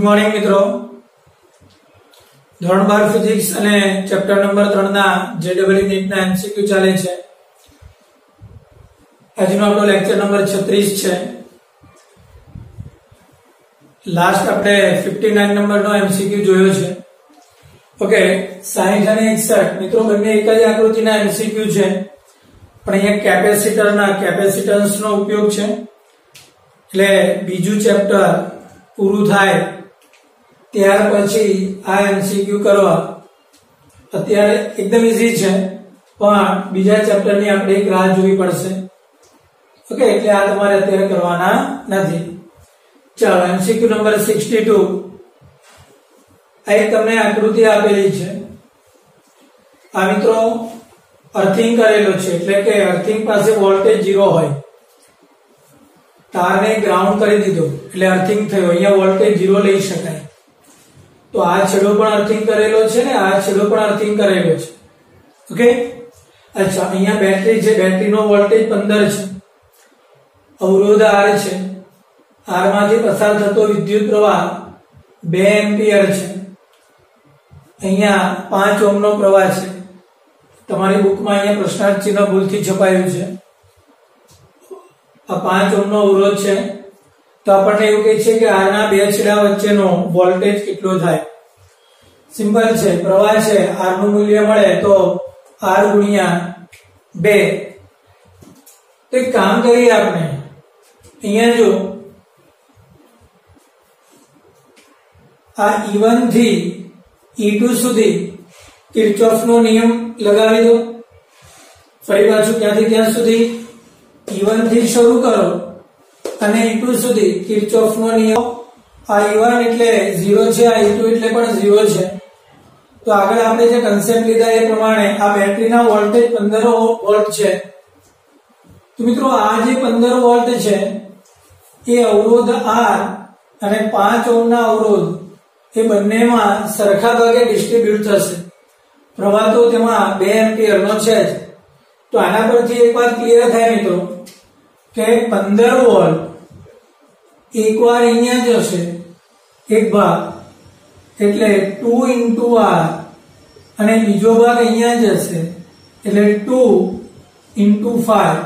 Good morning मित्रों। ધોરણ 12 physics અને ચેપ્ટર નંબર 3 ના જેડબલઈ નીટ ના એમસીક્યુ ચાલે છે। આજનો આપણો લેક્ચર નંબર 36 છે। લાસ્ટ આપણે 59 નંબરનો એમસીક્યુ જોયો છે। ઓકે, 60 અને 61 મિત્રો બંને એક જ આકૃતિના એમસીક્યુ છે, પણ અહીંયા કેપેસિટરના કેપેસિટન્સનો ઉપયોગ છે, એટલે બીજું ચેપ્ટર પૂરું થાય ત્યાર પછી આ એમસીક્યુ કરવા। અત્યારે એકદમ ઈઝી છે, પણ બીજા ચેપ્ટરની આપણે એક રાહ જોવી પડશે। ઓકે, એટલે આ તમારે અત્યારે કરવાના નથી। ચાલો, એમસીક્યુ નંબર 62। આ એક તમને આકૃતિ આપેલી છે। આ મિત્રો અર્થિંગ કરેલો છે, એટલે કે અર્થિંગ પાસે વોલ્ટેજ 0 હોય, તારને ગ્રાઉન્ડ કરી દીધો એટલે અર્થિંગ થયો। અહીંયા વોલ્ટેજ 0 લઈ શકાય, તો આ છેડો પણ અર્થિંગ કરેલો છે ને આ છેડો પણ અર્થિંગ કરેલો છે। ઓકે, અચ્છા, અહીંયા બેટરી છે, બેટરીનો વોલ્ટેજ 15 છે, અવરોધ R છે, R માંથી પસાર થતો વિદ્યુત પ્રવાહ 2 એમ્પિયર છે। અહીંયા 5 ઓહ્મનો પ્રવાહ છે। તમારી બુકમાં અહીંયા પ્રશ્નાર્થ ચિહ્ન ભૂલથી છપાયું છે। આ 5 ઓહ્મનો અવરોધ છે, તો આપણને એવું કહે છે કે R ના બે છેડા વચ્ચેનો વોલ્ટેજ કેટલો થાય। સિમ્પલ છે, પ્રવાહ છે, R નું મૂલ્ય મળે તો R ગુણ્યા 2। તો એક કામ કરીએ આપણે, અહીંયા જો આ E1 થી E2 સુધી કિર્ચોફનો નિયમ લગાવી દો। ફરી પાછું ક્યાંથી ક્યાં સુધી? E1 થી શરૂ કરો અને E2 સુધી કિર્ચોફનો નિયમ। આ E1 એટલે 0 છે, આ E2 એટલે પણ 0 છે। તો આગળ આપણે જે કન્સેપ્ટ લીધા એ પ્રમાણે આ બેટરીના વોલ્ટેજ 15 વોલ્ટ છે। તો મિત્રો આ જે 15 વોલ્ટ છે એ અવરોધ R અને 5 ઓહ્મના અવરોધ એ બંનેમાં સરખા ભાગે ડિસ્ટ્રીબ્યુટ થશે। પ્રવાહ તો તેમાં 2 એમ્પિયરનો છે જ। તો આના પરથી એક વાત ક્લિયર થાય મિત્રો કે 15 વોલ્ટ એકવાર અહીંયા જશે એક ભાગ, એટલે 2 into R, અને બીજો ભાગ અહીંયા જશે એટલે 2 into 5,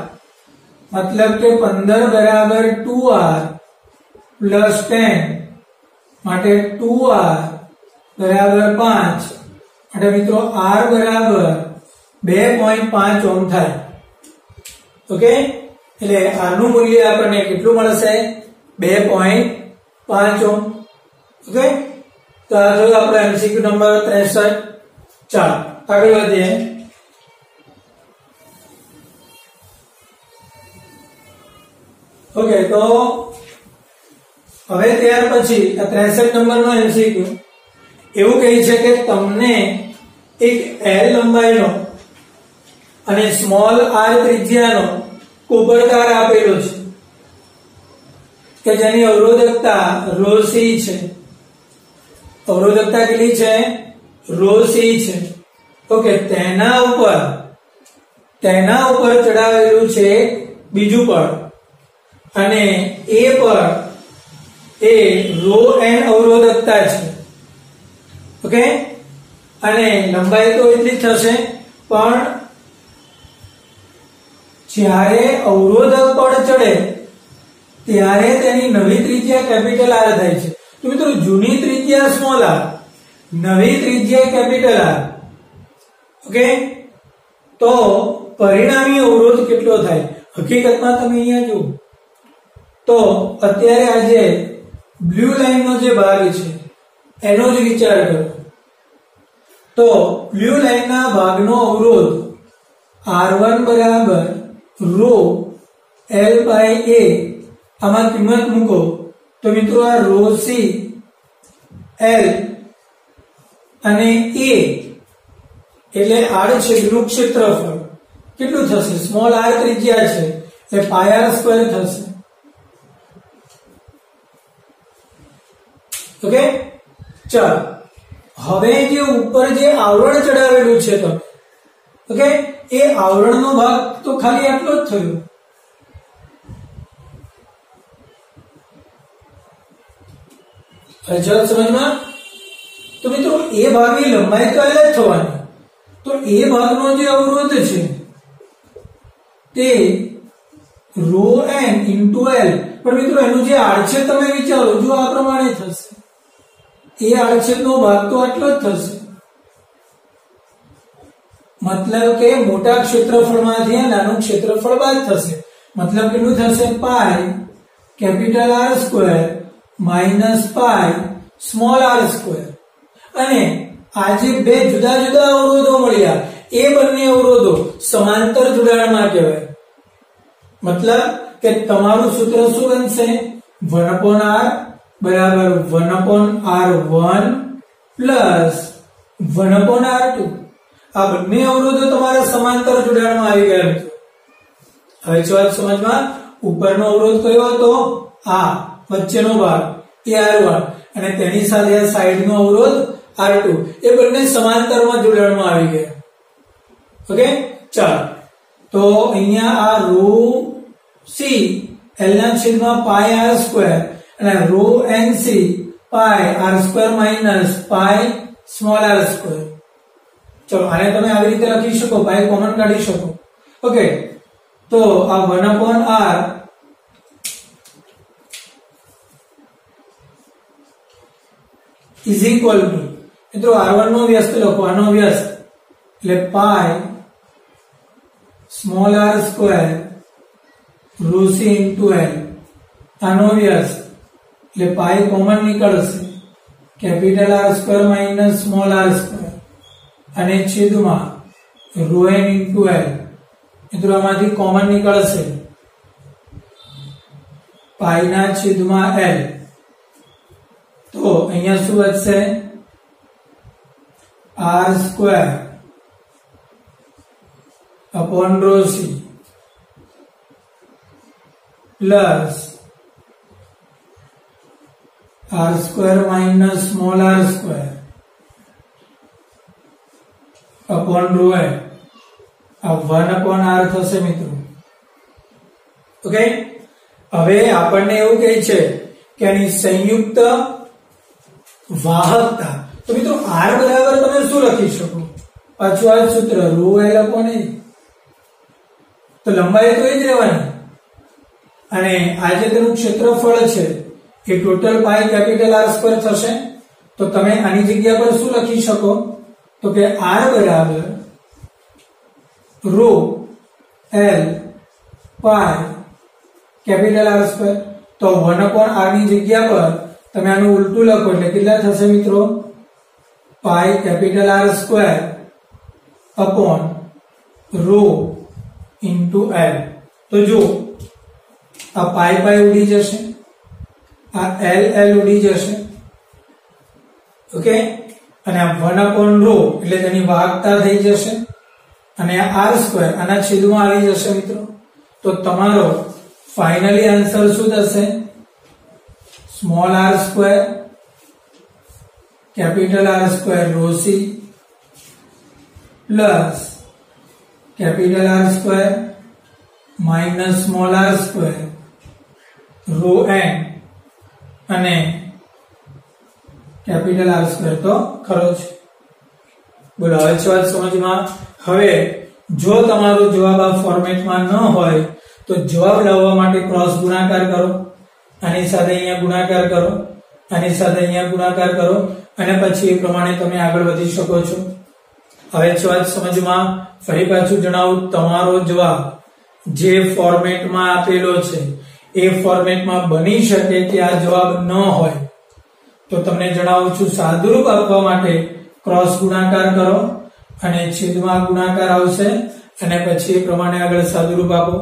મતલબ કે 15 બરાબર 2R પ્લસ 10 માટે 2R બરાબર 5, એટલે મિત્રો R બરાબર 2.5 ઓહ્મ થાય। ઓકે, એટલે R નું મૂલ્ય આપણને કેટલું મળશે? 2.5 ઓહ્મ। ઓકે, તો આ જોયું આપણો એમસીક્યુ નંબર 63। ચાલો આગળ વધીએ। ઓકે, તો હવે ત્યાર પછી આ 63 નંબરનો એમસીક્યુ એવું કહે છે કે તમને એક L લંબાઈનો અને સ્મોલ r ત્રિજ્યાનો કોપરતાર આપેલો છે કે જેની અવરોધકતા ρc છે। અવરોધકતા કેટલી છે? ρc છે। ઓકે, તેના ઉપર ચડાવેલું છે બીજું પડ, અને એ પડ એ ρn અવરોધકતા છે। ઓકે, અને લંબાઈ તો એટલી જ થશે, પણ જ્યારે અવરોધક પડ ચડે ત્યારે તેની નવી ત્રિજ્યા કેપિટલ R થાય છે। તો મિત્રો જૂની ત્રિજ્યા સ્મોલ r, નવી ત્રિજ્યા કેપિટલ R। ઓકે, તો પરિણામી અવરોધ કેટલો થાય? હકીકતમાં તમે અહીંયા જુઓ તો અત્યારે આ જે બ્લુ લાઈનનો જે ભાગ છે એનો જ વિચાર કરો, તો બ્લુ લાઈનના ભાગનો અવરોધ R1 બરાબર ρ L/A, આમાં કિંમત મૂકો તો મિત્રો આ ρc L અને A એટલે આડછેદનું ક્ષેત્રફળ કેટલું થશે? સ્મોલ r ત્રિજ્યા છે એટલે πr² થશે। ઓકે, ચાલો હવે જે ઉપર જે આવરણ ચડાવેલું છે તો ઓકે, એ આવરણનો ભાગ તો ખાલી આટલો જ થયો। હવે જો સમજમાં તો મિત્રો એ ભાગની લંબાઈ તો અલગ થવાની, તો એ ભાગનો જે અવરોધ છે તે રો n ઇન્ટુ l, પણ મિત્રો એનું જે આડછેદ તમે વિચારો, જો આ પ્રમાણે થશે, એ આડછેદનો ભાગ તો આટલો જ થશે, મતલબ કે મોટા ક્ષેત્રફળમાંથી નાનું ક્ષેત્રફળ બાદ થશે, મતલબ કેટલું થશે, pi capital R square minus pi small r square. અને આ જે બે જુદા જુદા અવરોધો મળ્યા એ બંને અવરોધો સમાંતર જોડાણમાં કહેવાય. મતલબ કે તમારું સૂત્ર શું બનશે, 1/r બરાબર 1/r1 પ્લસ 1/r2. આ બંને અવરોધો તમારા સમાંતર જોડાણમાં આવી ગયા મિત્રો. હવે જો વાત સમજમાં, ઉપરનો અવરોધ કયો હતો, આ વચ્ચેનો ભાગ એ R1 અને તેની સાથે આ સાઈડનો અવરોધ R2, એ બંને સમાંતરમાં જોડાણમાં આવી ગયા. ઓકે, ચાલો તો અહીંયા આ રો c l ના છેદમાં પાઈ r સ્ક્વેર અને રો n c પાઈ r square minus pi small r square. ચલો આને તમે આવી રીતે લખી શકો, પાઈ કોમન કાઢી શકો. ઓકે, તો આ 1/r ઇઝ ઇક્વલ ટુ, મિત્રો r1 નો વ્યસ્ત લખો, આનો વ્યસ્ત એટલે pi small r square rho c into l, આનો વ્યસ્ત એટલે પાઈ કોમન નીકળશે, capital R square minus small r square અને છેદમાં રો n ઇન્ટુ l. મિત્રો આમાંથી કોમન નીકળશે પાઈ ના છેદમાં l. તો અહીંયા શું વધશે, r square upon rho c plus r square minus small r square upon rho n. આ 1/r થશે મિત્રો. ઓકે, હવે આપણને એવું કહે છે કે આની સંયુક્ત વાહકતા, તો મિત્રો r બરાબર તમે શું લખી શકો, પાછું આ સૂત્ર રો l અપોન a, તો લંબાઈ તો એ જ રહેવાની. અને આ જે તેનું ક્ષેત્રફળ છે એ ટોટલ પાઈ કેપિટલ R સ્ક્વેર થશે. તો તમે આની જગ્યા પર શું લખી શકો, તો કે r બરાબર રો l પાઈ કેપિટલ R સ્ક્વેર. તો 1/r ની જગ્યા પર તમે આનું ઉલટું લખો એટલે કેટલા થશે મિત્રો, pi capital R square upon rho into l. તો જો આ પાઈ પાઈ ઉડી જશે, આ l l ઉડી જશે. ઓકે, અને આ 1/રો એટલે તેની વાહકતા થઈ જશે, અને આ r સ્ક્વેર આના છેદમાં આવી જશે મિત્રો. તો તમારો ફાઇનલી આન્સર શું થશે, small r square capital R square rho c plus capital R square minus small r square row n અને કેપિટલ R સ્ક્વેર તો ખરો છે. બોલો હવે છે વાત સમજમાં. હવે જો તમારો જવાબ આ ફોર્મેટમાં ન હોય તો જવાબ લાવવા માટે ક્રોસ ગુણાકાર કરો, આની સાથે અહીંયા ગુણાકાર કરો, આની સાથે અહીંયા ગુણાકાર કરો, અને પછી એ પ્રમાણે તમે આગળ વધી શકો છો. હવે છે વાત સમજમાં. ફરી પાછું જણાવું, તમારો જવાબ જે ફોર્મેટમાં આપેલો છે એ ફોર્મેટમાં બની શકે કે આ જવાબ ન હોય, તો તમને જણાવું છું સાદુરૂપ આપવા માટે ક્રોસ ગુણાકાર કરો અને છેદમાં ગુણાકાર આવશે, અને પછી એ પ્રમાણે આગળ સાદુરૂપ આપો.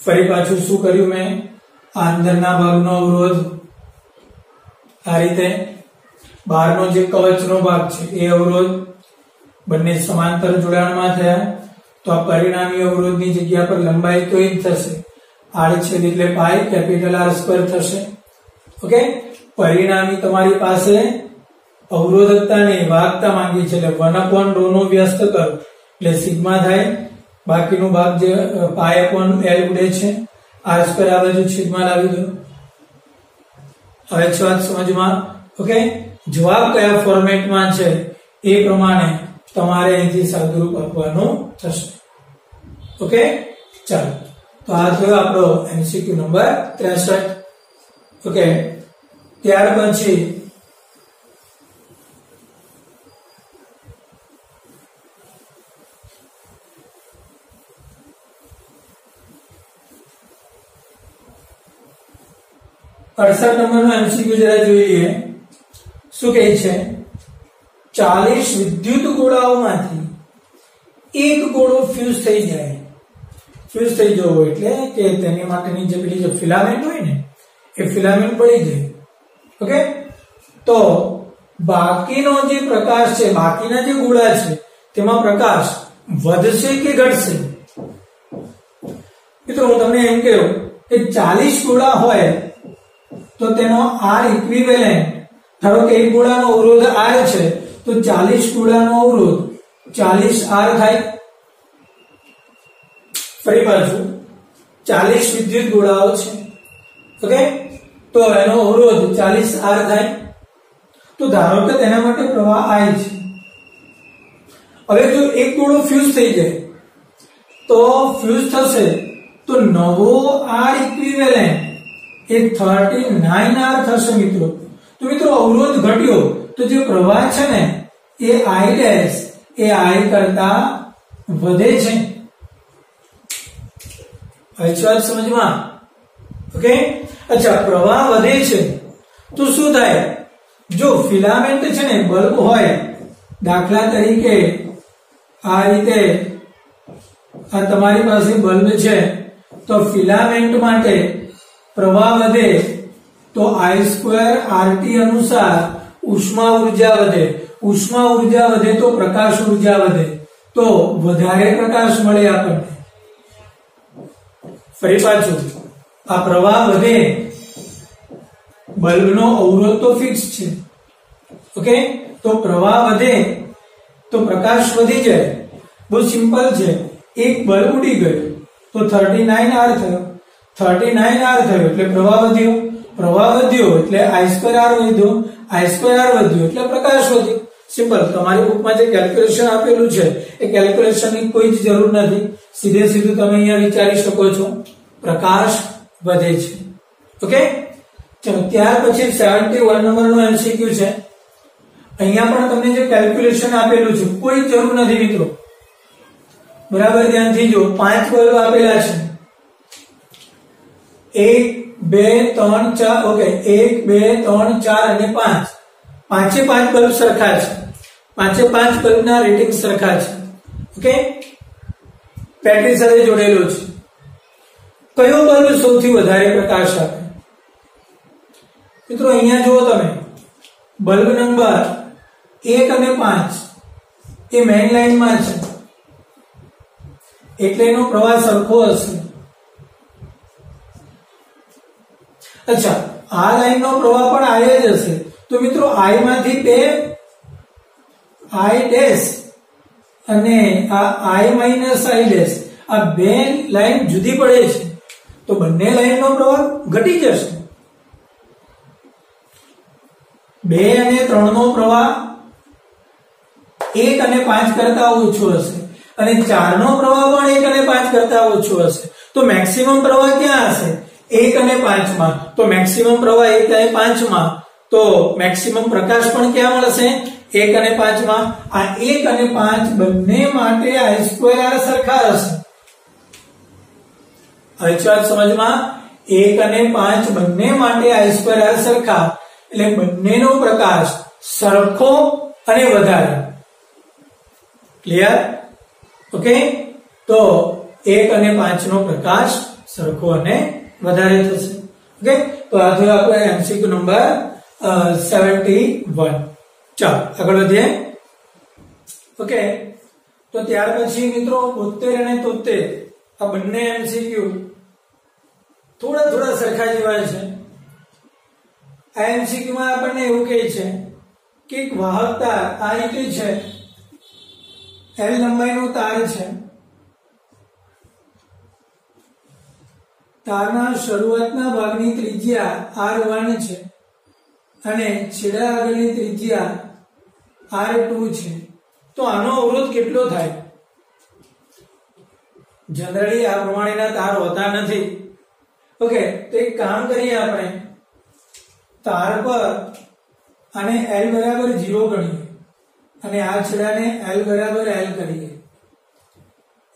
ફરી પાછું શું કર્યું મેં, આ અંદરના ભાગનો અવરોધ આ રીતે, બહારનો જે કવચનો ભાગ છે એ અવરોધ બંને સમાંતર જોડાણમાં થયા. તો આ પરિણામી અવરોધની જગ્યા પર લંબાઈ તો એ જ થશે, આડછેદ એટલે પાઈ કેપિટલ R સ્ક્વેર થશે. ઓકે, પરિણામી તમારી પાસે અવરોધકતાની વાહકતા માંગી છે, એટલે 1/રો નો વ્યસ્ત કરો એટલે સિગ્મા થાય, બાકીનો ભાગ જે પાઈ અપોન l ઉડે છે, R સ્ક્વેર આ બાજુ છેદમાં લાવી દો. હવે છે વાત સમજમાં. ओके, जवाब कया फॉर्मेटમાં છે એ પ્રમાણે તમારે અહીંથી સાદુરૂપ આપવાનું થશે. ઓકે, ચાલો તો આ થયો આપણો એમસીક્યુ નંબર 63. ઓકે, ત્યાર પછી अड़सठ नंबर नो एमसीक्यू जरा જોઈએ. શું કહે છે? 40 વિદ્યુત ગોળાઓમાંથી એક ગોળો ફ્યુઝ થઈ જાય. ફ્યુઝ થઈ જવો એટલે કે તેની માટેની જે પેલી જે ફિલામેન્ટ હોય ને એ ફિલામેન્ટ પડી જાય. ઓકે, તો બાકીનો જે પ્રકાશ છે, બાકીના જે ગોળા છે તેમાં પ્રકાશ વધશે કે ઘટશે? મિત્રો હું તમને એમ કહું કે 40 ગોળા હોય तो तेनो आर इक्विवेलेंट, धारो के एक गोळानो अवरोध आर छे तो 40 गोळानो अवरोध 40 आर थाय. फरी पाछू 40 विद्युत गोळाओ छे. ओके, तो एनो अवरोध 40 आर थाय. तो धारो के तेना माटे प्रवाह आई छे. હવે જો એક ગોળો ફ્યુઝ થઈ જાય તો ફ્યુઝ થશે તો નવો આર ઇક્વિવેલેન્ટ એ 39 आर થશે મિત્રો. તો મિત્રો અવરોધ ઘટ્યો તો જે પ્રવાહ છે ને એ I ડેશ એ I કરતા વધે છે. વાત સમજમાં? ઓકે, અચ્છા, પ્રવાહ વધે છે તો શું થાય? જો ફિલામેન્ટ છે ને બલ્બ હોય, દાખલા તરીકે આ રીતે આ તમારી પાસે બલ્બ છે તો ફિલામેન્ટ માટે प्रवाह વધે तो I² RT अनुसार उष्मा ऊर्जा વધે. उष्मा ऊर्जा વધે तो प्रकाश ऊर्जा વધે. तो વધારે પ્રકાશ મળે આપણને. ફરી પાછું આ પ્રવાહ વધે, બલ્બનો અવરોધ તો ફિક્સ છે. ઓકે, તો પ્રવાહ વધે તો પ્રકાશ વધી જાય. બહુ સિમ્પલ છે. એક બલ્બ ઉડી ગયો તો 39 R થયો. 39 R થયો એટલે પ્રવાહ વધ્યો. પ્રવાહ વધ્યો એટલે I² R વધ્યો. I² R વધ્યો એટલે પ્રકાશ વધ્યો. સિમ્પલ. તમારી બુકમાં જે કેલ્ક્યુલેશન આપેલું છે એ કેલ્ક્યુલેશનની કોઈ જ જરૂર નથી. સીધે સીધું તમે અહીંયા વિચારી શકો છો, પ્રકાશ વધે છે. ઓકે, ચલો ત્યાર પછી 71 નંબરનો એમસીક્યુ છે. અહીંયા પણ તમને જે કેલ્ક્યુલેશન આપેલું છે કોઈ જરૂર નથી મિત્રો. બરાબર ધ્યાનથી જો. 5 બલ્બ આપેલા છે. 1 2 3 4. ઓકે, 1 2 3 4 અને 5. પાંચે 5 બલ્બ સરખા છે. પાંચે 5 બલ્બના રેટિંગ સરખા છે. ઓકે, બેટરી સાથે જોડેલો છે. કયો બલ્બ સૌથી વધારે પ્રકાશ આપે? મિત્રો અહીંયા જુઓ તમે, બલ્બ નંબર 1 અને 5 એ મેઇન લાઈનમાં છે એટલે એનો પ્રવાહ સરખો હશે. અચ્છા, આ લાઈનનો પ્રવાહ પણ I જ હશે. તો મિત્રો I માંથી બે I ડેશ અને આ I માઈનસ I ડેશ, આ બે લાઈન જુદી પડે છે તો બંને લાઈનનો પ્રવાહ ઘટી જશે. 2 અને 3 નો પ્રવાહ 1 અને 5 કરતા ઓછો હશે અને 4 નો પ્રવાહ પણ 1 અને 5 કરતા ઓછો હશે. તો મેક્સિમમ પ્રવાહ ક્યાં હશે? 1 અને 5 માં. તો મેક્સિમમ પ્રવાહ 1 અને 5 માં, તો મેક્સિમમ પ્રકાશ પણ ક્યાં મળશે? 1 અને 5 માં. આ 1 અને 5 બંને માટે I² R સરખા હશે. હવે વાત સમજમાં? 1 અને 5 બંને માટે I² R સરખા એટલે બંનેનો પ્રકાશ સરખો અને વધારે. ક્લિયર? ઓકે, તો 1 અને 5 નો પ્રકાશ સરખો અને વધારે થશે. ઓકે, તો આ થયો આપણો એમસીક્યુ નંબર 71. ચાલો આગળ વધીએ. ઓકે, તો ત્યાર પછી મિત્રો 72 અને 73 આ બંને એમસીક્યુ થોડા થોડા સરખા જેવા છે. આ એમસીક્યુ માં આપણને એવું કહે છે કે એક વાહક તાર આ રીતે છે, L લંબાઈનો તાર છે. તારના શરૂઆતના ભાગની ત્રિજ્યા R1 છે અને છેડા આગળની ત્રિજ્યા R2 છે, તો આનો અવરોધ કેટલો થાય? જનરલી આ પ્રમાણેના તાર હોતા નથી. ઓકે, તો એક કામ કરીએ, આપણે તાર પર આને L બરાબર 0 ગણીએ અને આ છેડાને L બરાબર L કરીએ.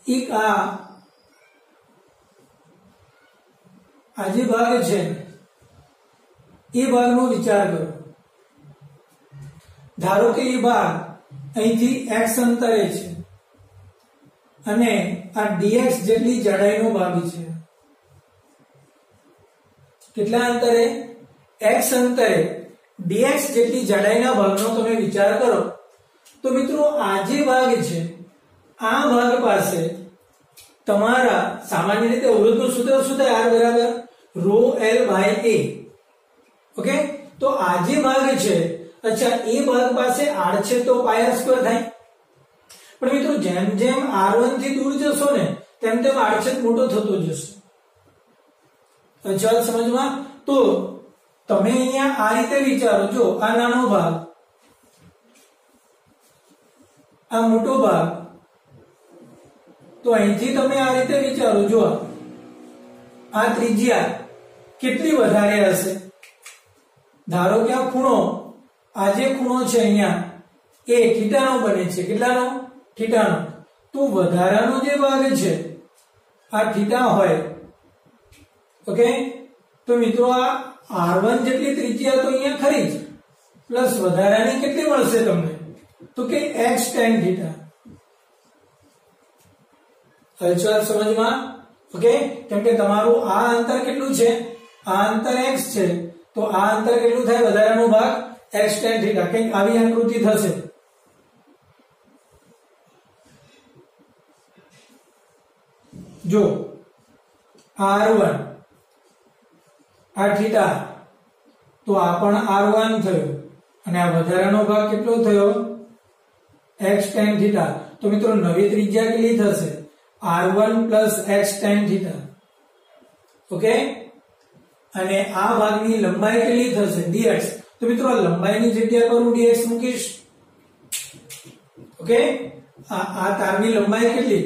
એક આ જે ભાગ છે એ ભાગનો વિચાર કરો. ધારો કે એ ભાગ અહીંથી x અંતરે છે અને આ dx જેટલી જાડાઈનો ભાગ છે. કેટલા અંતરે? x અંતરે dx જેટલી જાડાઈના ભાગનો તમે વિચાર કરો. તો મિત્રો આ જે ભાગ છે, આ ભાગ પાસે તમારા સામાન્ય રીતે અવરોધનું સૂત્ર શું થાય? R બરાબર rho L by A. Okay, તો આ જે ભાગ છે, અચ્છા, એ ભાગ પાસે r છે તો પાય r સ્ક્વેર થાય. પણ મિત્રો જેમ જેમ r1 થી દૂર જશો ને તેમ તેમ r છેદ મોટો થતો જશે. અચ્છા, સમજમાં? તો તમે અહીંયા આ રીતે વિચારો, જો આ નાનો ભાગ, આ મોટો ભાગ, તો અહીંથી તમે આ રીતે વિચારો, જો આ ત્રિજ્યા કેટલી વધારે હશે? ધારો કે આ ખૂણો, આ જે ખૂણો છે અહીંયા એ થીટાનો બને છે. કેટલાનો? થીટાનો. તો વધારાનો જે ભાગ છે આ થીટા હોય. ઓકે, તો મિત્રો આ r1 જેટલી ત્રિજ્યા તો અહીંયા ખરી જ, પ્લસ વધારાની કેટલી મળશે તમને? તો કે x tan થીટા. હલચલ સમજમાં? ઓકે, કેમ કે તમારું આ અંતર કેટલું છે? આ અંતર x છે, તો આ અંતર કેટલું થાય? વધારાનો ભાગ x tan થીટા. કંઈક આવી આકૃતિ થશે. જો r1 આ થીટા, તો આ પણ r1 થયો અને આ વધારાનો ભાગ કેટલો થયો? x tan theta. તો મિત્રો નવી ત્રિજ્યા કેટલી થશે? r1 plus x tan theta. Okay, અને આ ભાગની લંબાઈ કેટલી થશે? dx. તો મિત્રો આ લંબાઈની જગ્યા પર હું dx મૂકીશ. ઓકે, આ તારની લંબાઈ કેટલી?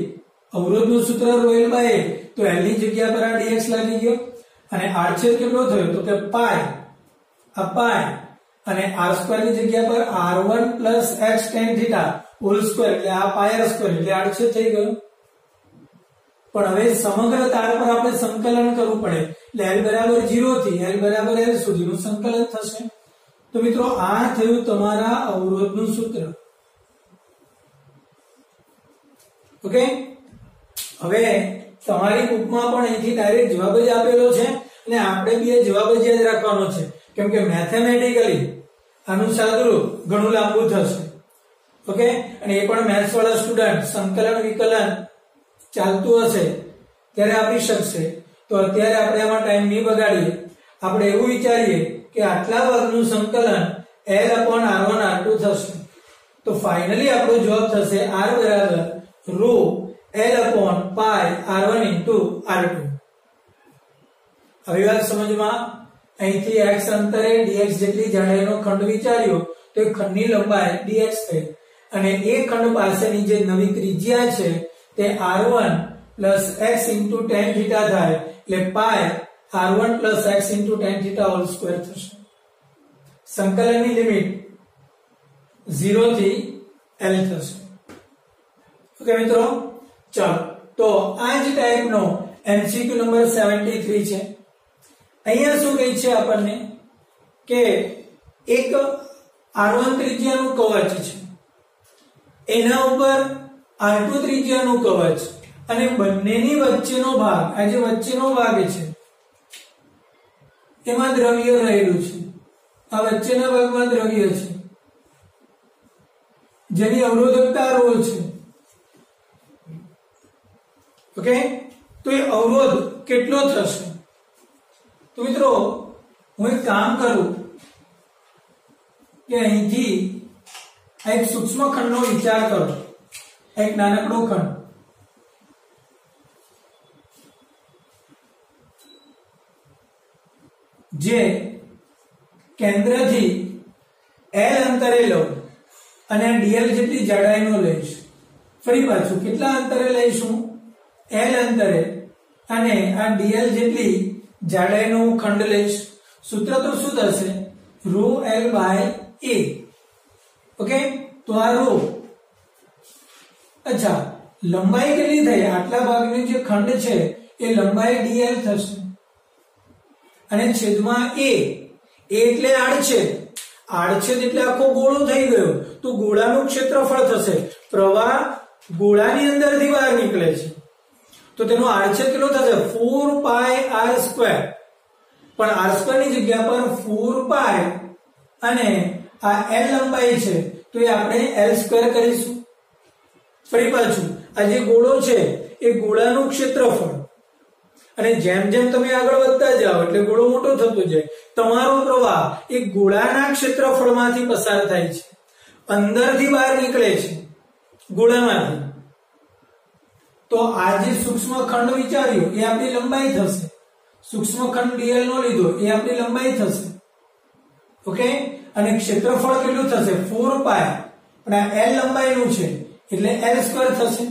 અવરોધનું સૂત્ર rho L by A, તો L ની જગ્યા પર આ dx લાગી ગયો અને r છેદ કેટલો થયો? તો કે પાય. આ પાય અને r સ્ક્વેર ની જગ્યા પર r1 plus x tan theta whole square, એટલે આ પાય r સ્ક્વેર, એટલે r છેદ થઈ ગયો. પણ હવે સમગ્ર તાર પર આપણે સંકલન કરવું પડે, એટલે L બરાબર 0 થી L બરાબર L સુધીનું સંકલન થશે. તો મિત્રો આ થયું તમારા અવરોધનું સૂત્ર. ઓકે, હવે તમારી બુકમાં પણ અહીંથી ડાયરેક્ટ જવાબ જ આપેલો છે અને આપણે બી એ જવાબ જ યાદ રાખવાનો છે, કેમ કે મેથેમેટિકલી આનું સાદુરૂપ ઘણું લાંબુ થશે. ઓકે, અને એ પણ મેથ્સ વાળા સ્ટુડન્ટ સંકલન વિકલન ચાલતું હશે ત્યારે આપી શકશે. તો અત્યારે આપણે આમાં ટાઈમ નહીં બગાડીએ, આપણે એવું વિચારીએ કે આટલા ભાગનું સંકલન L/R1 R2 થશે. તો ફાઇનલી આપણો જવાબ થશે R બરાબર rho L/pi R1 into R2. હવે વાત સમજમાં? અહીંથી x અંતરે dx જેટલી જાડાઈનો ખંડ વિચાર્યો, તો એ ખંડની લંબાઈ dx થઈ અને એ ખંડ પાસેની જે નવી ત્રિજ્યા છે તે r1 plus x into tan theta થાય, એટલે pi r1 plus x into tan theta whole square થશે. સંકલનની લિમિટ 0 થી L થશે. ઓકે મિત્રો, ચાલો તો આ જ ટાઈપનો MCQ નંબર 73 છે. અહીંયા શું કહે છે આપણને કે એક r1 ત્રિજ્યાનું કવચ છે, એના ઉપર r2 ત્રિજ્યાનું કવચ અને બંનેની વચ્ચેનો ભાગ, આ જે વચ્ચેનો ભાગ છે એમાં દ્રવ્ય રહેલું છે. આ વચ્ચેના ભાગમાં દ્રવ્ય છે જેની અવરોધકતા ρ છે. ઓકે, તો એ અવરોધ કેટલો થશે? તો મિત્રો હું એક કામ કરું કે અહીંથી એક સૂક્ષ્મ ખંડનો વિચાર કરો, એક નાનકડો ખંડ, જે કેન્દ્રથી L અંતરે લઉં અને dl જેટલી જાડાઈનો લઈશ, ફરી પાછું કેટલા અંતરે લઈશું? L અંતરે અને આ dl જેટલી જાડાઈનો હું ખંડ લઈશ. સૂત્ર તો શું થશે? ρ L by A. ઓકે, તો આ ρ. અચ્છા, લંબાઈ કેટલી થઈ? આટલા ભાગની જે ખંડ છે એ લંબાઈ dl થશે અને છેદમાં A. A એટલે આડછેદ. આડછેદ એટલે આખો ગોળો થઈ ગયો, તો ગોળાનું ક્ષેત્રફળ થશે. પ્રવાહ ગોળાની અંદરથી બહાર નીકળે છે તો તેનો આડછેદ કેટલો થશે? 4πr². પણ r² ની જગ્યા પર 4π અને આ l લંબાઈ છે તો એ આપણે l² કરીશું. ફરી પાછું આ જે ગોળો છે એ ગોળાનું ક્ષેત્રફળ, અને જેમ જેમ તમે આગળ વધતા જાઓ એટલે ગોળો મોટો થતો જાય. તમારો પ્રવાહ એ ગોળાના ક્ષેત્રફળમાંથી પસાર થાય છે, અંદરથી બહાર નીકળે છે ગોળામાંથી. તો આ જે સૂક્ષ્મ ખંડ વિચાર્યો એ આપણી લંબાઈ થશે. સૂક્ષ્મ ખંડ dl નો લીધો એ આપણી લંબાઈ થશે. ઓકે, અને ક્ષેત્રફળ કેટલું થશે? 4π, અને આ l લંબાઈનું છે એટલે l² થશે.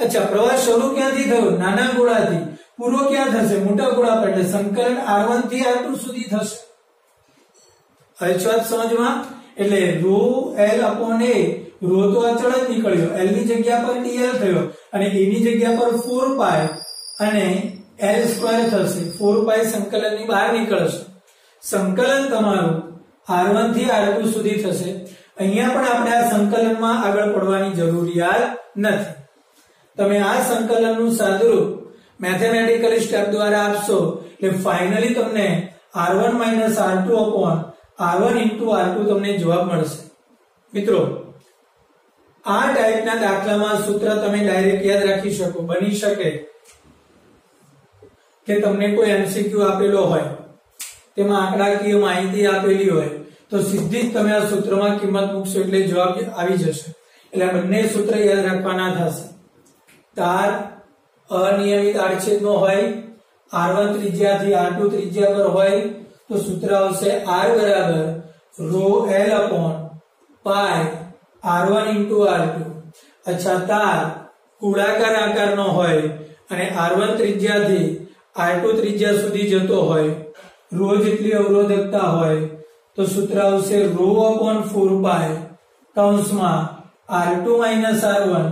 અચ્છા, પ્રવાહ શરૂ ક્યાંથી થયો? નાના ગોળાથી. પૂરો ક્યાં થશે? મોટા ગોળા પર. એટલે સંકલન r1 થી r2 સુધી થશે. હવે વાત સમજમાં. એટલે ρ L upon A, ρ તો અચળ જ નીકળ્યો, l ની જગ્યા પર dl થયો અને a ની જગ્યા પર 4π અને l² થશે. 4π સંકલનની બહાર નીકળશે. સંકલન તમારું r1 થી r2 સુધી થશે. અહીંયા પણ આપણે આ સંકલનમાં આગળ પડવાની જરૂરિયાત નથી. તમે આ સંકલનનું સાદુરૂપ મેથેમેટિકલી સ્ટેપ દ્વારા આપશો એટલે ફાઇનલી તમને r1 r2 upon r1 into r2 તમને જવાબ મળશે. મિત્રો, આ ટાઈપના દાખલામાં સૂત્ર તમે ડાયરેક્ટ યાદ રાખી શકો. બની શકે કે તમને કોઈ MCQ આપેલો હોય, તેમાં આંકડાકીય માહિતી આપેલી હોય, તો સીધી જ તમે આ સૂત્રમાં કિંમત મૂકશો એટલે જવાબ આવી જશે. એટલે આ બંને સૂત્ર યાદ રાખવાના થશે. તાર અનિયમિત આડછેદનો હોય, r1 ત્રિજ્યાથી r2 ત્રિજ્યા પર હોય, તો સૂત્ર આવશે r બરાબર ρ L upon pi r1 into r2. અચ્છા, તાર ગોળાકાર આકારનો હોય અને r1 ત્રિજ્યાથી r2 ત્રિજ્યા સુધી જતો હોય, ρ જેટલી અવરોધકતા હોય, તો સૂત્ર આવશે ρ upon 4π કૌંસમાં r2 r1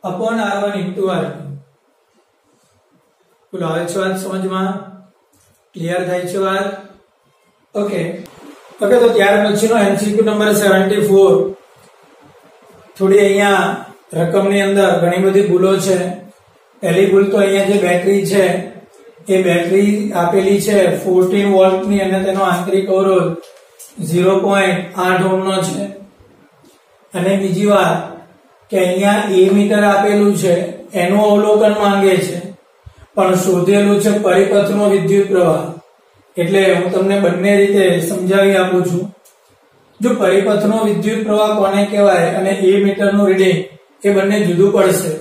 upon r1 into r2. બોલો, આવે છે વાત સમજમાં? ક્લિયર થાય છે વાત? ઓકે. તો ત્યાર પછીનો MCQ નંબર 74. થોડી અહીંયા રકમની અંદર ઘણી બધી ભૂલો છે. પહેલી ભૂલ તો અહીંયા જે બેટરી છે એ બેટરી આપેલી છે 14 વોલ્ટની અને તેનો આંતરિક અવરોધ 0.8 ઓહ્મનો છે. અને બીજી વાત કે અહીંયા A મીટર આપેલું છે એનું અવલોકન માંગે છે, પણ શોધેલું છે પરિપથનો વિદ્યુત પ્રવાહ. એટલે હું તમને બંને રીતે સમજાવી આપું છું. જો પરિપથનો વિદ્યુત પ્રવાહ કોને કહેવાય અને A મીટરનું રીડિંગ એ બંને જુદું પડશે.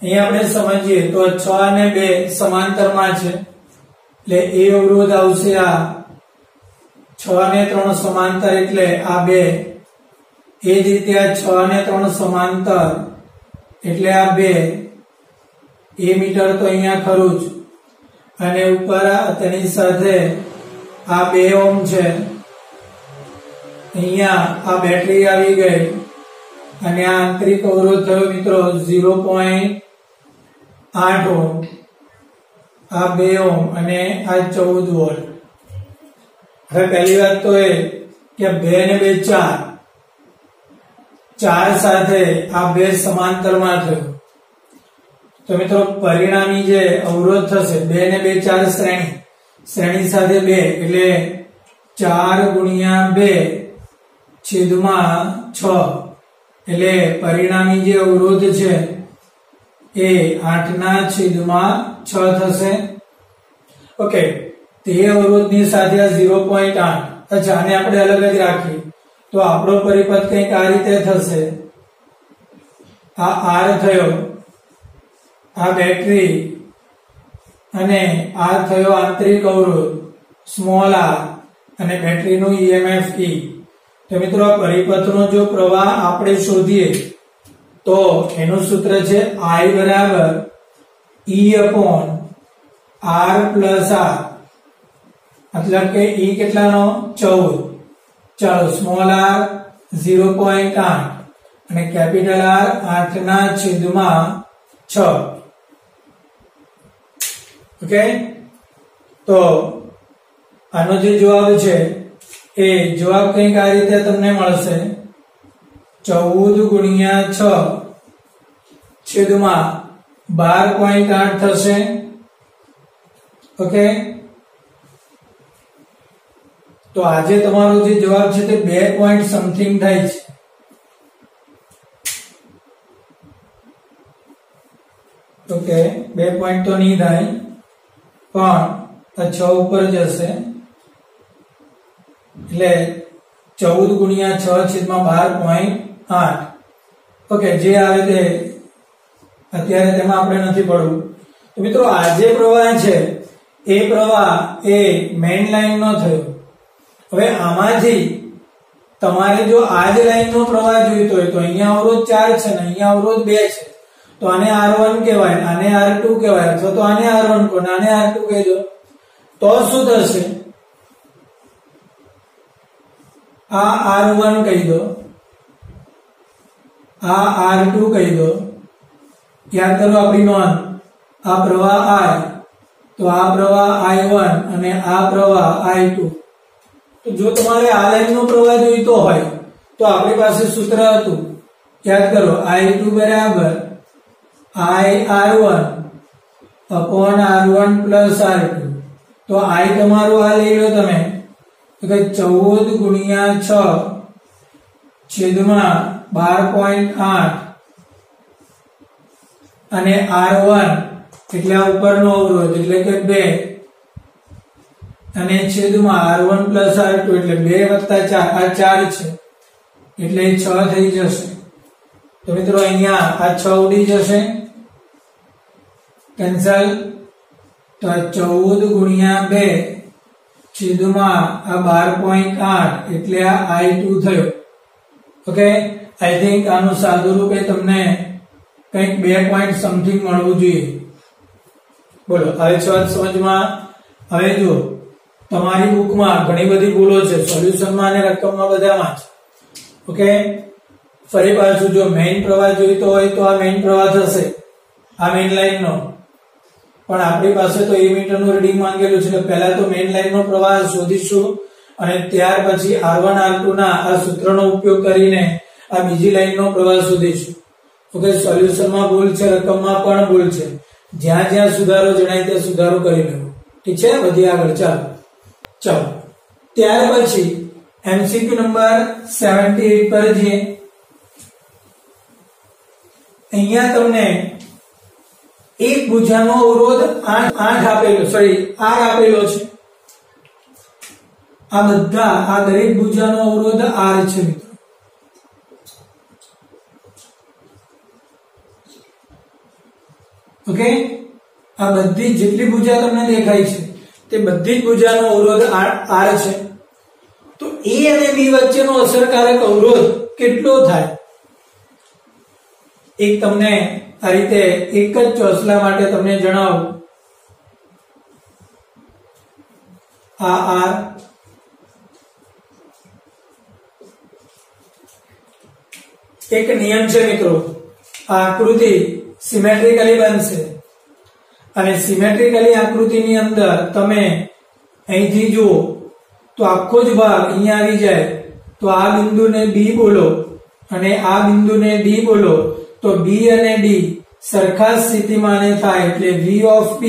અહીંયા આપણે સમજીએ તો 6 અને 2 સમાંતરમાં છે એટલે A અવરોધ આવશે આ 6 અને 3 સમાંતર એટલે આ 2. એ જ રીતે આ 6 અને 3 સમાંતર એટલે આ 2. A મીટર તો અહીંયા ખરું જ, અને ઉપર તેની સાથે આ 2 ઓહ્મ છે. અહીંયા આ બેટરી આવી ગઈ અને આ આંતરિક અવરોધ થયો મિત્રો 0.8 ઓહ્મ, આ 2 ઓહ્મ અને આ 14 વોલ્ટ. હવે પહેલી વાત તો એ કે 2 ને 2 4 સાથે આ 2 સમાંતરમાં થયું. તો મિત્રો પરિણામી જે અવરોધ થશે 2 ને 2 4 શ્રેણી સાથે 2 એટલે 4 ગુણ્યા 2 છેદમાં 6 એટલે પરિણામી જે અવરોધ છે એ 8 ના છેદમાં 6 થશે. ઓકે, તે અવરોધની સાથે આ 0.8. અચ્છા, આને આપણે અલગ જ રાખીએ તો આપણો પરિપથ કંઈક આ રીતે થશે. આ R થયો, આ બેટરી, અને આ થયો આંતરિક અવરોધ સ્મોલ r અને બેટરીનું EMF E. तो मित्रों परिपथनो जो प्रवाह आपणे शोधीए तो एनुं सूत्र छे I बराबर E upon R plus R, मतलब के E કેટલાનો 14। ચાલો સ્મોલ r 0.8 અને કેપિટલ R 8/6। ओके, तो આનો જે જવાબ છે એ જવાબ કંઈક આ રીતે તમને મળશે 14/6/12.8 થશે। ओके, तो આજે તમારો જે જવાબ છે તે 2 પોઈન્ટ સમથિંગ થાય છે। ओके, 2 પોઈન્ટ તો નહીં થાય પણ આ 6 ઉપર જશે એટલે 14/6/12.8। ओके, જે આવે તે અત્યારે તેમાં આપણે નથી પડવું। તો મિત્રો આ જે પ્રવાહ છે એ પ્રવાહ એ મેઇન લાઈન નો થયો। હવે આમાંથી તમારે જો આ જ લાઈન નો પ્રવાહ જોઈતો હોય તો અહીંયા અવરોધ 4 છે ને અહીંયા અવરોધ 2 છે, તો આને R1 કહેવાય, આને R2 કહેવાય, અથવા તો આને R1 કહો, આને R2 કહેજો। તો શું થશે? આ R1 કહી દો, આ R2 કહી દો। યાદ કરો આપણી નોંધ, આ પ્રવાહ I, તો આ પ્રવાહ I1 અને આ પ્રવાહ I2। तो जो तुम्हारे आ लाइन नो प्रवाह जोईतो होय तो आपणी पासे सूत्र हतुं, याद करो I2 बराबर IR1 upon R1 plus R2। तो I तमारो आ लई लो तमे तो के 14/6/12.8 અને R1 એટલે આ ઉપરનો અવરોધ એટલે કે 2 અને છેદમાં R1 પ્લસ R2 એટલે 2 વત્તા 4, આ 4 છે એટલે 6 થઈ જશે। તો મિત્રો અહીંયા આ 6 ઉડી જશે, કેન્સલ। તો આ 14/2 છેદમાં આ 12.8 એટલે આ I2 થયો। ઓકે, આઈ થિંક આનું સાદું રૂપે તમને કંઈક 2 પોઈન્ટ સમથિંગ મળવું જોઈએ। બોલો હવે છે સમજમાં? હવે જો તમારી બુકમાં ઘણી બધી ભૂલો છે, સોલ્યુશનમાં અને રકમમાં બધામાં જ। ઓકે, ફરી પાછું જો મેઇન પ્રવાહ જોઈતો હોય તો આ મેઇન પ્રવાહ થશે, આ મેઇન લાઈનનો, પણ આપણી પાસે તો એ મીટરનું રીડિંગ માંગેલું છે એટલે પહેલા તો મેઇન લાઈનનો પ્રવાહ શોધીશું અને ત્યાર પછી R1 R2 ના આ સૂત્રનો ઉપયોગ કરીને આ બીજી લાઈનનો પ્રવાહ શોધીશું। ઓકે, સોલ્યુશનમાં ભૂલ છે, રકમમાં પણ ભૂલ છે, જ્યાં જ્યાં સુધારો જણાય ત્યાં સુધારો કરી લેવો। ઠીક છે, વધી આગળ ચાલો। चलो त्यार पछी एमसीक्यू नंबर 78 पर जईए। अहींया तमने एक भुजानो अवरोध 8 आपेलो, सॉरी R आपेलो छे। आ बधा आ दरेक भुजानो अवरोध R छे मित्रों। ओके, आ बधी जेटली भुजा तमने देखाय छे તે બધી જ ભુજાનો અવરોધ R છે। તો A અને B વચ્ચેનો અસરકારક અવરોધ કેટલો થાય? એક તમને આ રીતે એક જ ચોસલા માટે તમને જણાવું, આ R, એક નિયમ છે મિત્રો, આ આકૃતિ સિમેટ્રિકલી બનશે અને સિમેટ્રિકલી આકૃતિની અંદર તમે અહીંથી જુઓ તો આખો જ ભાગ અહીંયા આવી જાય તો આ બિંદુને B બોલો અને આ બિંદુને D બોલો તો B અને D સરખા સ્થિતિમાને થાય એટલે V of P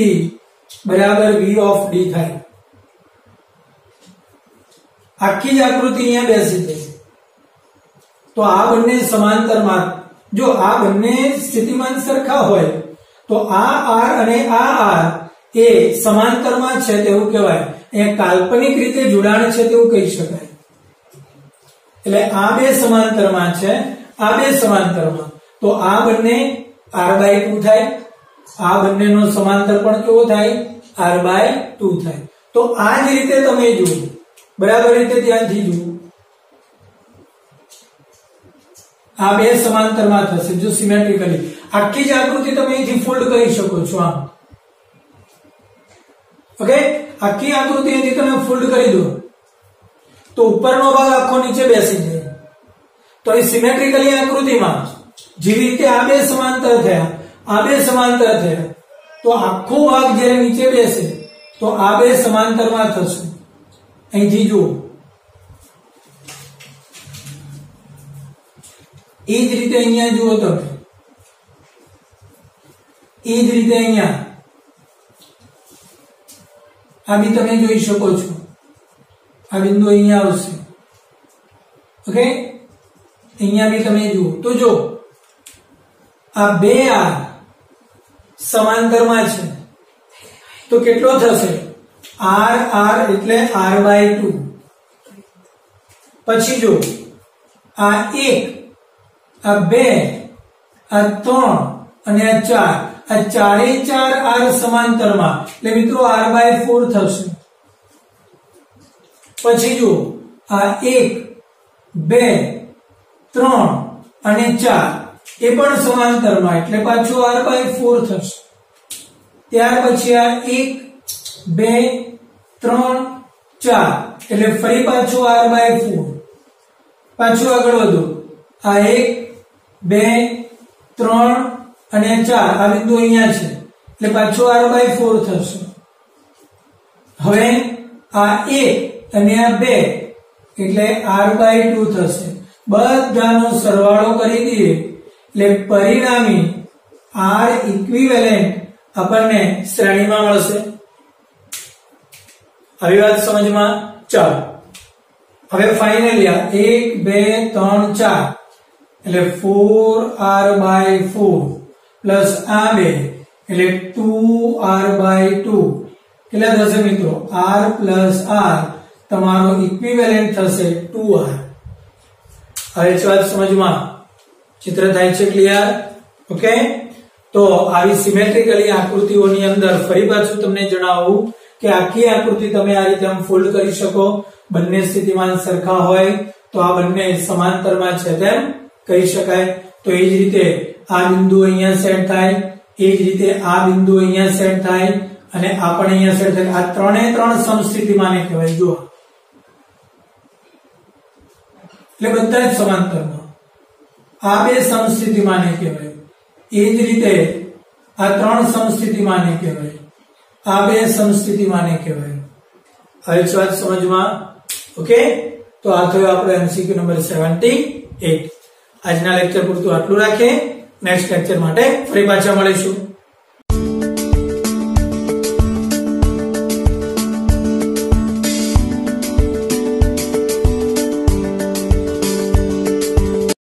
બરાબર V of D થાય। આખી જ આકૃતિ અહીંયા બેસી જાય તો આ બંને સમાંતરમાં, જો આ બંને સ્થિતિમાન સરખા હોય तो आ R અને आ R એ સમાંતરમાં છે તેવું કહેવાય। એ કાલ્પનિક રીતે જોડાણ છે તેવું કહી શકાય। એટલે આ બે સમાંતરમાં છે, આ બે સમાંતરમાં, તો આ બંને R/2 થાય, આ બંનેનો સમાંતર પણ કેવો થાય? R/2 થાય। તો આ જ રીતે તમે જુઓ, બરાબર રીતે ધ્યાનથી જુઓ। આ બે સમાંતરમાં થશે જો સિમેટ્રિકલી આખી જ આકૃતિ તમે અહીંથી ફોલ્ડ કરી શકો છો આમ ઓકે આખી આકૃતિ અહીંથી તમે ફોલ્ડ કરી દો તો ઉપરનો ભાગ આખો નીચે બેસી જાય તો એ સિમેટ્રિકલી આકૃતિમાં જેવી રીતે આ બે સમાંતર થયા તો આખો ભાગ જ્યારે નીચે બેસે તો આ બે સમાંતરમાં થશે અહીંથી જુઓ એ જ રીતે અહીંયા જુઓ તમે એ જ રીતે અહીંયા આ બી તમે જોઈ શકો છો આ બિંદુ અહીંયા આવશે ઓકે અહીંયા બી તમે જુઓ તો જો આ બે આર સમાંતરમાં છે તો કેટલો થશે r r એટલે r/2 પછી જો આ 1 આ 2 આ 3 અને આ 4 આ ચારે ચાર r સમાંતરમાં એટલે મિત્રો r/4 થશે પછી જો આ 1 2 3 અને 4 એ પણ સમાંતરમાં એટલે પાછું r/4 થશે ત્યાર પછી આ 1 2 3 4 એટલે ફરી પાછું r/4 પાછું આગળ વધો આ 1 2 3 અને 4 આ બિંદુ અહીંયા છે એટલે પાછું r/4 થશે હવે આ 1 અને આ 2 એટલે r/2 થશે બધાનો સરવાળો કરી દઈએ એટલે પરિણામી r ઇક્વિવેલેન્ટ આપણને શ્રેણીમાં મળશે આવી વાત સમજમાં ચાલો હવે ફાઇનલી આ 1 2 3 4 એટલે 4r/4 પ્લસ આ 2 એટલે 2r/2 કેટલા થશે મિત્રો r પ્લસ r તમારો ઇક્વિવેલેન્ટ થશે 2r હવે વાત સમજમાં ચિત્ર થાય છે ક્લિયર ઓકે તો આવી સિમેટ્રિકલી આકૃતિઓની અંદર ફરી પાછું તમને જણાવું કે આખી આકૃતિ તમે આ રીતે આમ ફોલ્ડ કરી શકો બંને સ્થિતિમાન સરખા હોય તો આ બંને સમાંતરમાં છે તેમ કહી શકાય તો એ જ રીતે આ બિંદુ અહીંયા સેટ થાય એ જ રીતે આ બિંદુ અહીંયા સેટ થાય અને આ પણ અહીંયા સેટ થાય આ ત્રણે ત્રણ સમસ્થિતિમાને કહેવાય જો એટલે બધા જ સમાંતરમાં આ બે સમસ્થિતિમાને કહેવાય એ જ રીતે આ ત્રણ સમસ્થિતિમાને કહેવાય આ બે સમસ્થિતિમાને કહેવાય હવે વાત સમજમાં ઓકે તો આ થયો આપણો MCQ નંબર 78 આજના લેક્ચર પૂરતું આટલું રાખીએ નેક્સ્ટ લેક્ચર માટે ફરી પાછા મળીશું